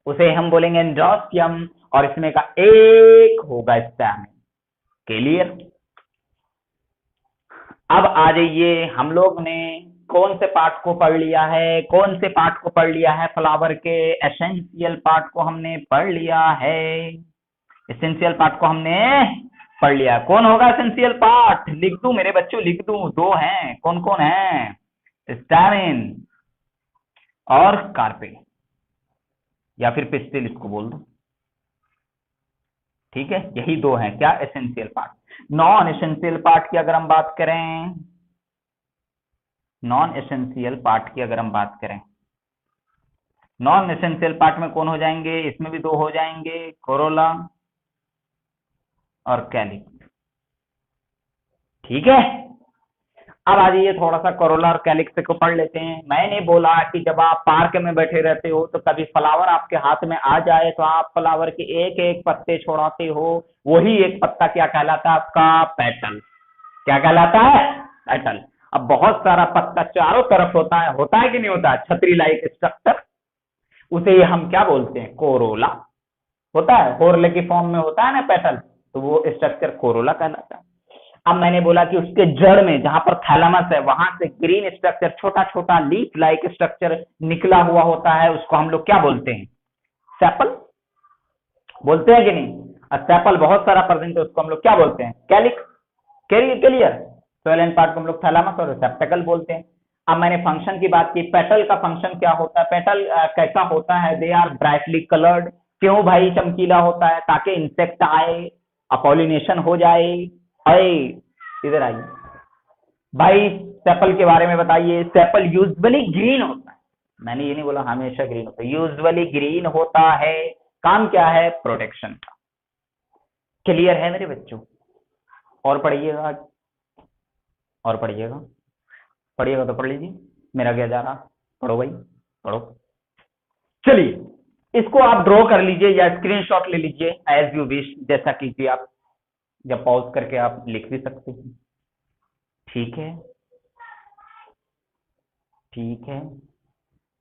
A: उसे हम बोलेंगे एंड्रोस्टियम, और इसमें का एक होगा स्टैमिन। क्लियर? अब आ जाइए, हम लोग ने कौन से पार्ट को पढ़ लिया है? फ्लावर के एसेंशियल पार्ट को हमने पढ़ लिया है। एसेंशियल पार्ट को हमने पढ़ लिया। कौन होगा एसेंशियल पार्ट? लिख दूं मेरे बच्चों, लिख दूं? दो हैं, कौन कौन है? स्टामिन और कार्पे, या फिर पिस्टिल इसको बोल दो। ठीक है, यही दो हैं क्या essential part. Non essential part की अगर हम बात करें, नॉन एसेंशियल पार्ट की अगर हम बात करें, नॉन एसेंशियल पार्ट में कौन हो जाएंगे? इसमें भी दो हो जाएंगे, कोरोला और कैलिक्स। ठीक है, अब आ जाइए थोड़ा सा कोरोला और कैलिक्स को पढ़ लेते हैं। मैंने बोला कि जब आप पार्क में बैठे रहते हो तो कभी फ्लावर आपके हाथ में आ जाए तो आप फ्लावर के एक एक पत्ते छोड़ाते हो, वही एक पत्ता क्या कहलाता है आपका? पेटल। क्या कहलाता है? पेटल। अब बहुत सारा पत्ता चारों तरफ होता है कि नहीं होता? छतरी लाइक स्ट्रक्चर, उसे हम क्या बोलते हैं? कोरोला। होता है, होरले की फॉर्म में होता है ना पेटल, तो वो स्ट्रक्चर कोरोला कहलाता है। अब मैंने बोला कि उसके जड़ में जहां पर थैलेमस है वहां से ग्रीन स्ट्रक्चर, छोटा छोटा लीफ लाइक स्ट्रक्चर निकला हुआ होता है, उसको हम लोग क्या बोलते हैं? सेपल। बोलते हैं कि नहीं? और सेपल बहुत सारा प्रेजेंट है, उसको हम लोग क्या बोलते हैं? कैलिक्स। क्लियर? सोइलेंट पार्ट को हम लोग थैलेमस और रिसेप्टेकल बोलते हैं। अब मैंने फंक्शन की बात की, पेटल का फंक्शन क्या होता है? पेटल कैसा होता है? They are brightly coloured. क्यों भाई चमकीला होता है? ताकि इंसेक्ट आए, अपॉलिनेशन हो जाए। अरे इधर आइए भाई, सेपल के बारे में बताइए। सेपल यूजुअली ग्रीन होता है, मैंने ये नहीं बोला हमेशा ग्रीन होता है, यूजुअली ग्रीन होता है। काम क्या है? प्रोटेक्शन का। क्लियर है मेरे बच्चों? और पढ़िएगा, और पढ़िएगा, पढ़िएगा तो पढ़ लीजिए, मेरा क्या जा रहा। पढ़ो भाई, पढ़ो। चलिए इसको आप ड्रॉ कर लीजिए या स्क्रीनशॉट ले लीजिए, एज यू विश, जैसा कीजिए आप। जब पॉज करके आप लिख भी सकते हैं। ठीक है, ठीक है,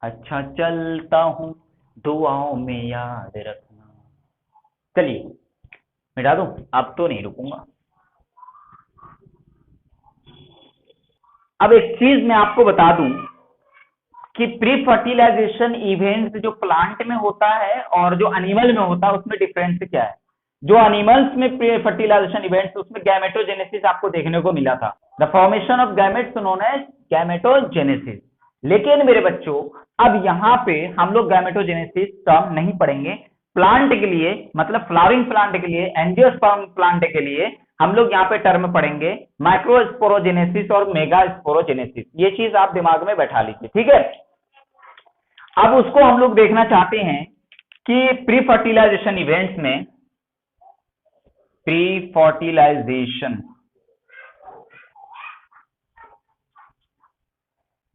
A: अच्छा चलता हूं, दुआओं में याद रखना। चलिए मिटा दूं, अब तो नहीं रुकूंगा। अब एक चीज मैं आपको बता दूं कि प्री फर्टिलाइजेशन इवेंट जो प्लांट में होता है और जो एनिमल में होता है उसमें डिफरेंस क्या है? जो एनिमल्स में प्री फर्टिलाइजेशन इवेंट्स, उसमें गैमेटोजेनेसिस आपको देखने को मिला था। The formation of gametes known as gametogenesis. लेकिन मेरे बच्चों अब यहाँ पे हम लोग गैमेटोजेनेसिस टर्म नहीं पढ़ेंगे। प्लांट के लिए, मतलब फ्लावरिंग प्लांट के लिए, एंजियोस्पर्म प्लांट के लिए हम लोग यहाँ पे टर्म पढ़ेंगे माइक्रोस्पोरोजेनेसिस और मेगास्पोरोजेनेसिस। ये चीज आप दिमाग में बैठा लीजिए, ठीक है। अब उसको हम लोग देखना चाहते हैं कि प्री फर्टिलाइजेशन इवेंट्स में, प्री फर्टिलाइजेशन,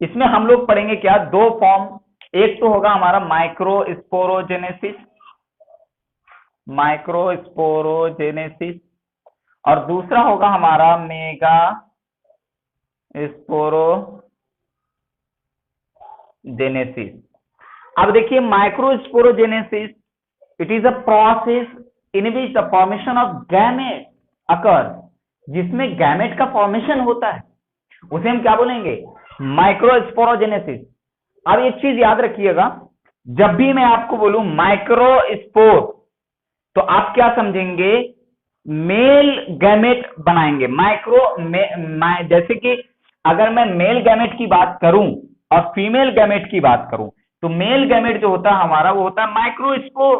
A: इसमें हम लोग पढ़ेंगे क्या? दो फॉर्म। एक तो होगा हमारा माइक्रोस्पोरोजेनेसिस, माइक्रोस्पोरोजेनेसिस, और दूसरा होगा हमारा मेगा स्पोरोजेनेसिस। अब देखिए microsporogenesis, it is a process in which the formation of gamete occur, जिसमें गैमेट का फॉर्मेशन होता है, उसे हम क्या बोलेंगे? माइक्रोस्पोरोजेनेसिस। अब एक चीज याद रखिएगा, जब भी मैं आपको बोलूं माइक्रोस्पोर, तो आप क्या समझेंगे? मेल गैमेट बनाएंगे। जैसे कि अगर मैं मेल गैमेट की बात करूं और फीमेल गैमेट की बात करूं, तो मेल गैमेट जो होता है हमारा, वो होता है माइक्रोस्पोर।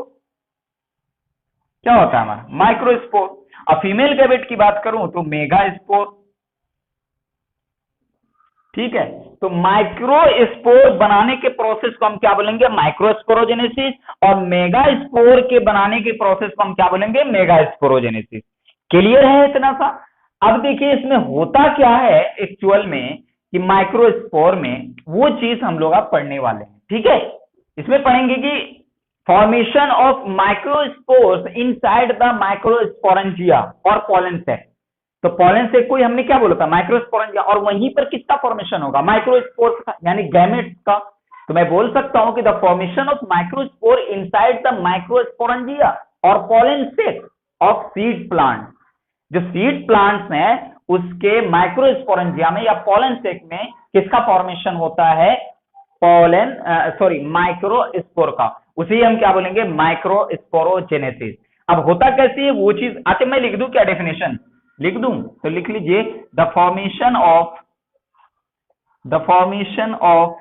A: क्या होता है हमारा? माइक्रोस्पोर। और फीमेल गैमेट की बात करूं तो मेगास्पोर। ठीक है, तो माइक्रोस्पोर बनाने के प्रोसेस को हम क्या बोलेंगे? माइक्रोस्पोरोजेनेसिस। और मेगास्पोर के बनाने के प्रोसेस को हम क्या बोलेंगे? मेगास्पोरोजेनेसिस। क्लियर है इतना सा? अब देखिए इसमें होता क्या है एक्चुअल में, कि माइक्रोस्पोर में वो चीज हम लोग आप पढ़ने वाले हैं। ठीक है, इसमें पढ़ेंगे कि formation of microspores inside the microsporangia और पॉलन सेक। तो पॉलन सेक को हमने क्या बोला था? माइक्रोस्पोरेंजिया। और वहीं पर किसका फॉर्मेशन होगा? माइक्रोस्पोर का, यानी गैमेट्स का। तो मैं बोल सकता हूं कि the formation of microspore inside the microsporangia और pollen sac of seed plant. जो सीड प्लांट्स हैं उसके माइक्रोस्पोरेंजिया में या पॉलन सेक में किसका फॉर्मेशन होता है? माइक्रोस्पोर का। उसे हम क्या बोलेंगे? माइक्रोस्पोरोजेनेसिस। अब होता कैसे है वो चीज, अच्छा मैं लिख दूं क्या डेफिनेशन, लिख दूं तो लिख लीजिए, the formation of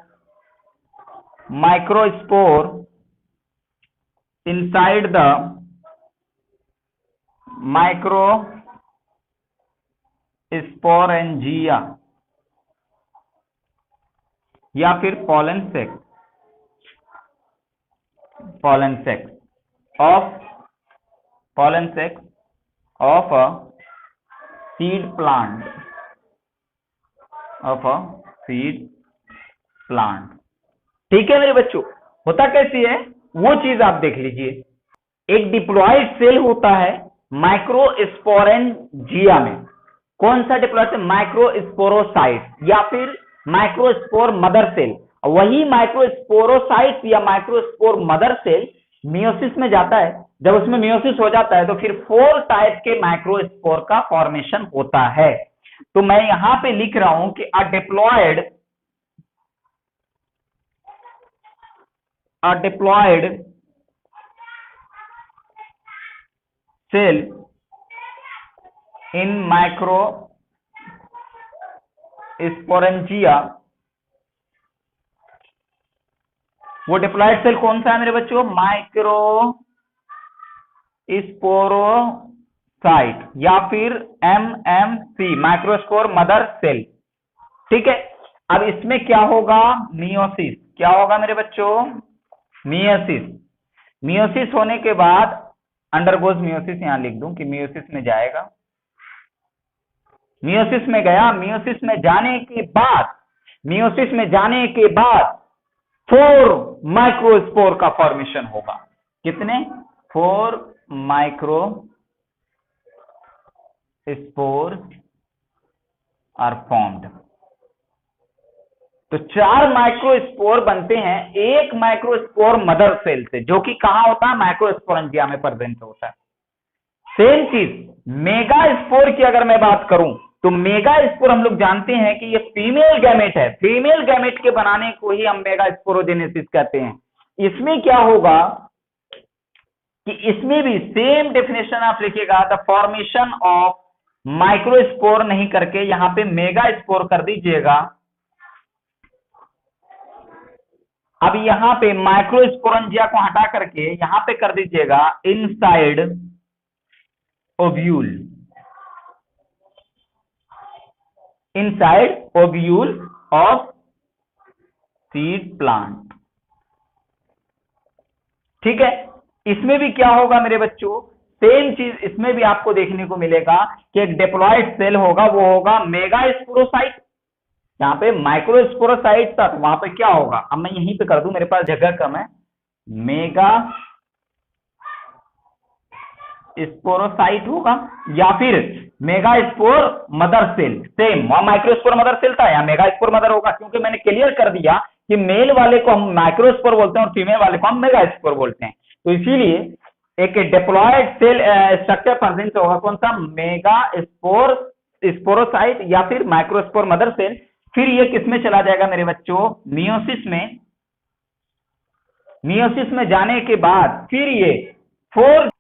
A: microspore inside the microsporangia या फिर pollen sac of a seed plant ठीक है मेरे बच्चों। होता कैसी है वो चीज आप देख लीजिए, एक डिप्लॉयड सेल होता है माइक्रोस्पोरेंजिया में। कौन सा डिप्लॉयड सेल? माइक्रोस्पोरोसाइट या फिर माइक्रोस्पोर मदर सेल। वही माइक्रोस्पोरोसाइट या माइक्रोस्पोर मदर सेल मियोसिस में जाता है। जब उसमें मियोसिस हो जाता है तो फिर 4 टाइप के माइक्रोस्पोर का फॉर्मेशन होता है। तो मैं यहां पे लिख रहा हूं कि a diploid cell in microsporangia, वो डिप्लॉयड सेल कौन सा है मेरे बच्चों? माइक्रोस्पोरोसाइट या फिर MMC, माइक्रोस्पोर मदर सेल। ठीक है, अब इसमें क्या होगा? मियोसिस। क्या होगा मेरे बच्चों? मियोसिस होने के बाद अंडरगोज मियोसिस, यहां लिख दूं कि मियोसिस में जाएगा। मियोसिस में गया, मियोसिस में जाने के बाद 4 माइक्रोस्पोर का फॉर्मेशन होगा। कितने? 4 माइक्रोस्पोर आर फॉर्म्ड। तो 4 माइक्रोस्पोर बनते हैं एक माइक्रोस्पोर मदर सेल से, जो कि कहां होता है? माइक्रोस्पोरेंजिया में प्रेजेंट होता है। सेम चीज मेगा स्पोर की अगर मैं बात करूं तो मेगा स्पोर हम लोग जानते हैं कि ये फीमेल गैमेट है। फीमेल गैमेट के बनाने को ही हम मेगा स्पोरोजेनेसिस कहते हैं। इसमें क्या होगा कि इसमें भी सेम डेफिनेशन आप लिखिएगा, द फॉर्मेशन ऑफ माइक्रोस्पोर नहीं करके यहां पे मेगा स्पोर कर दीजिएगा। अब यहां पे माइक्रोस्पोरेंजिया को हटा करके यहां पे कर दीजिएगा inside ovule, of seed plant. ठीक है, इसमें भी क्या होगा मेरे बच्चों? सेम चीज इसमें भी आपको देखने को मिलेगा कि एक डिप्लॉयड सेल होगा, वो होगा मेगास्पोरोसाइट। यहां पे माइक्रोस्पोरोसाइट था तो वहां पे क्या होगा? अब मैं यहीं पे कर दूं, मेरे पास जगह कम है। मेगा स्पोरोसाइट होगा या फिर मेगास्पोर मदर सेल। सेम वहां माइक्रोस्पोर मदर सेल था, यहाँ मेगास्पोर मदर होगा, क्योंकि मैंने क्लियर कर दिया कि मेल वाले को हम माइक्रोस्पोर बोलते हैं और फीमेल वाले को हम मेगास्पोर बोलते हैं। तो इसीलिए एक डिप्लॉयड सेल स्ट्रक्चर प्रेजेंट होगा, कौन सा? मेगास्पोर स्पोरोसाइट या फिर माइक्रोस्पोर मदर सेल। फिर ये किसमें चला जाएगा मेरे बच्चों? मियोसिस में। मियोसिस में जाने के बाद फिर ये 4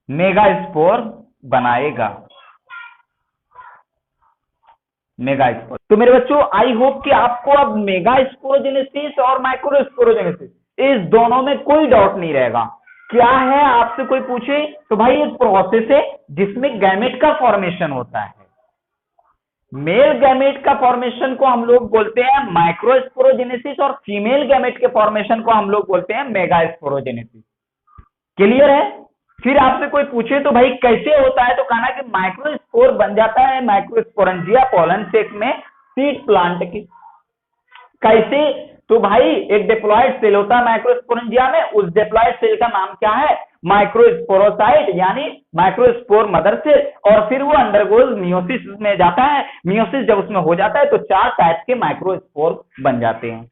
A: मेगास्पोर बनाएगा। मेगास्पोर। तो मेरे बच्चों आई होप कि आपको अब मेगास्पोरोजेनेसिस और माइक्रोस्पोरोजेनेसिस इस दोनों में कोई डाउट नहीं रहेगा। क्या है, आपसे कोई पूछे तो भाई एक प्रोसेस है जिसमें गैमेट का फॉर्मेशन होता है। मेल गैमेट का फॉर्मेशन को हम लोग बोलते हैं माइक्रोस्पोरोजेनेसिस और फीमेल गैमेट के फॉर्मेशन को हम लोग बोलते हैं मेगास्पोरोजेनेसिस। क्लियर है? फिर आपसे कोई पूछे तो भाई कैसे होता है, तो कहना कि माइक्रोस्पोर बन जाता है माइक्रोस्पोरेंजिया पोलन सेक में सीड प्लांट की। कैसे? तो भाई एक डिप्लॉयड सेल होता है माइक्रोस्पोरेंजिया में, उस डिप्लॉयड सेल का नाम क्या है? माइक्रोस्पोरोसाइट यानी माइक्रोस्पोर मदर सेल। और फिर वो अंडरगोज मियोसिस में जाता है। मियोसिस जब उसमें हो जाता है तो 4 टाइप के माइक्रोस्पोर बन जाते हैं।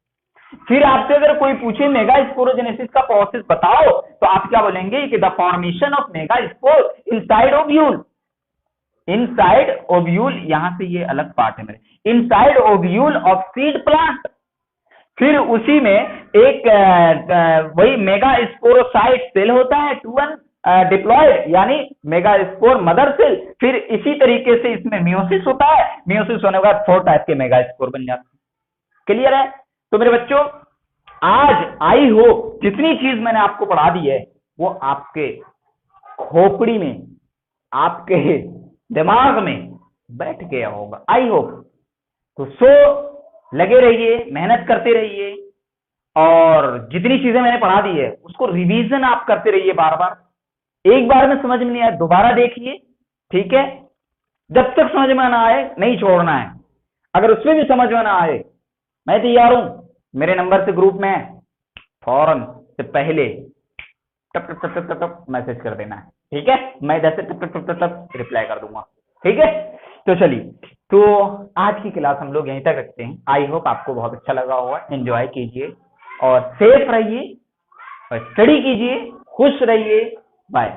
A: फिर आपसे अगर कोई पूछे मेगास्पोरोजेनेसिस का प्रोसेस बताओ तो आप क्या बोलेंगे कि the formation of megaspore inside ovule. Inside ovule, यहां से ये अलग पार्ट है मेरे, inside ovule of seed plant. फिर उसी में एक वही मेगास्पोरोसाइट सेल होता है 2N डिप्लॉयड यानी मेगा स्पोर मदर सेल, फिर इसी तरीके से इसमें मियोसिस होता है, मियोसिस होने के बाद 4 टाइप के मेगा स्पोर बन जाते हैं। क्लियर है? तो मेरे बच्चों आज आई हो जितनी चीज मैंने आपको पढ़ा दी है वो आपके खोपड़ी में, आपके दिमाग में बैठ गया होगा, आई होप। तो लगे रहिए, मेहनत करते रहिए, और जितनी चीजें मैंने पढ़ा दी है उसको रिवीजन आप करते रहिए बार बार। एक बार में समझ में नहीं आए दोबारा देखिए, ठीक है? जब तक समझ में ना आए नहीं छोड़ना है। अगर उसमें भी समझ में ना आए, मैं तैयार हूं, मेरे नंबर से ग्रुप में फौरन से पहले टप टप टप टप टप मैसेज कर देना है, ठीक है? मैं इधर से टप टप टप टप टप रिप्लाई कर दूंगा, ठीक है? तो चलिए, तो आज की क्लास हम लोग यहीं तक रखते हैं। आई होप आपको बहुत अच्छा लगा होगा। एंजॉय कीजिए और सेफ रहिए और स्टडी कीजिए, खुश रहिए। बाय।